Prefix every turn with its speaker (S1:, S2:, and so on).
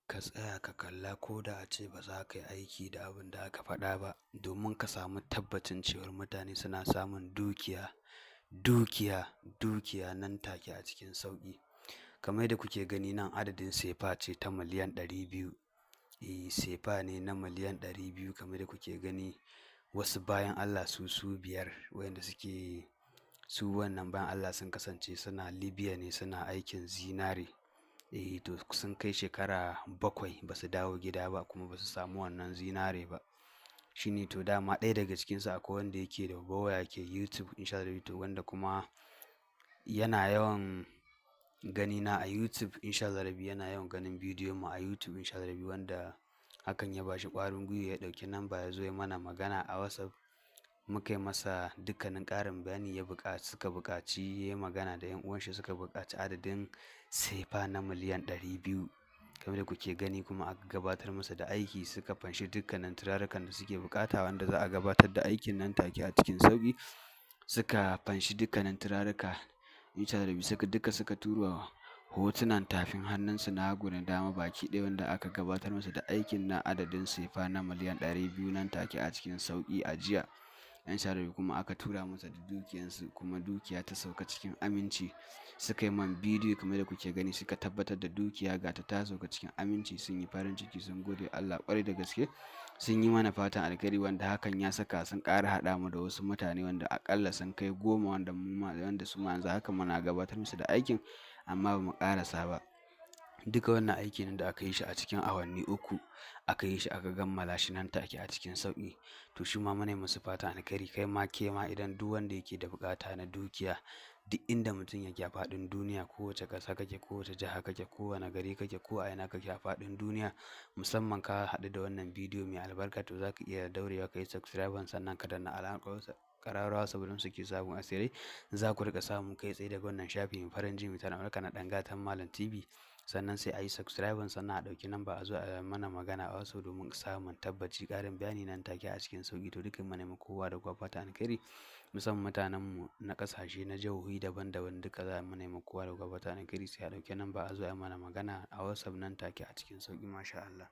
S1: ka tsaya ka kalla ko da a ce ba za ka yi aiki da abin da aka faɗa ba domin ka samu tabbacin cewar mutane suna samun dukiya nan take a cikin sauƙi. Kamar yadda kuke gani nan adadin sefa ce ta miliyan 200. Sefa ne na miliyan 200 kamar yadda kuke gani. Wasu bayan Allah su biyar wayanda suke su wannan bayan Allah sun kasance suna Libya ne suna aikin zinare. To sun kai shekara 7 ba su dawo gida ba kuma ba su samu wannan zinare ba. Shine to dama ɗaya daga cikinsu akwai wanda yake da waya ke YouTube insha Allah to wanda kuma yana yawan ganina a YouTube insha Allah yana yawan ganin bidiyon mu a YouTube insha Allah wanda hakan ya bashi ƙwarin gwiwa ya ɗauki namba ya zo ya mana magana a WhatsApp. Muka yi masa dukkanin ƙarin bayani suka buƙaci ya yi magana da 'yan uwanshi suka buƙaci adadin sefa na miliyan 200 kamar da kuke gani kuma aka gabatar masa da aiki suka fanshi dukkanin turarukan da suke buƙata wanda za a gabatar da aikin nan take a cikin sauƙi. Suka fanshi dukkanin turaruka insha Allah duka suka turo hotunan tafin hannunsu na hagu da dama baki ɗaya wanda aka gabatar masa da aikin na adadin sefa na miliyan 200 nan take a cikin sauƙi a jiya. Insha Allah kuma aka tura masa da dukiyansu kuma dukiya ta sauka cikin aminci. Suka yi man bidiyo kamar da kuke gani suka tabbatar da dukiya ga ta sauka cikin aminci. Sun yi farin ciki sun gode Allah ƙwarai da gaske. Sun yi mana fatan alheri wanda hakan ya saka sun ƙara haɗa mu da wasu mutane wanda aƙalla sun kai 10 wanda su ma yanzu haka muna gabatar musu da aikin amma ba mu ƙarasa ba. Duka wannan aiki ne da aka yi shi a cikin awanni 3 aka yi shi aka kammala shi nan take a cikin sauƙi. To shi ma muna yi musu fatan alheri kai ma ke ma idan duk wanda yake da buƙata na dukiya duk inda mutum yake a faɗin duniya kowace ƙasa kake kowace jiha kake kowane gari kake ko a ina kake a faɗin duniya musamman ka haɗu da wannan bidiyo mai albarka to za ka iya daurewa ka yi subscribe sannan ka danna alamar ƙararrawa saboda suke sabon asirai. Za ku riƙa samun kai tsaye daga wannan shafi mai farin jini ta Amurka na ɗan gatan Malam TV. Sannan sai a yi subscribe sannan a ɗauki namba a zo a mana magana a wasu domin samun tabbaci ƙarin bayani nan take a cikin sauƙi. To dukkan mu ne kowa da kowa fatan alheri musamman mutanenmu na ƙasashe na jihohi daban-daban duka za mu nemi kowa da kowa fatan alheri sai a ɗauki namba a zo a mana magana a WhatsApp nan take a cikin sauƙi masha Allah.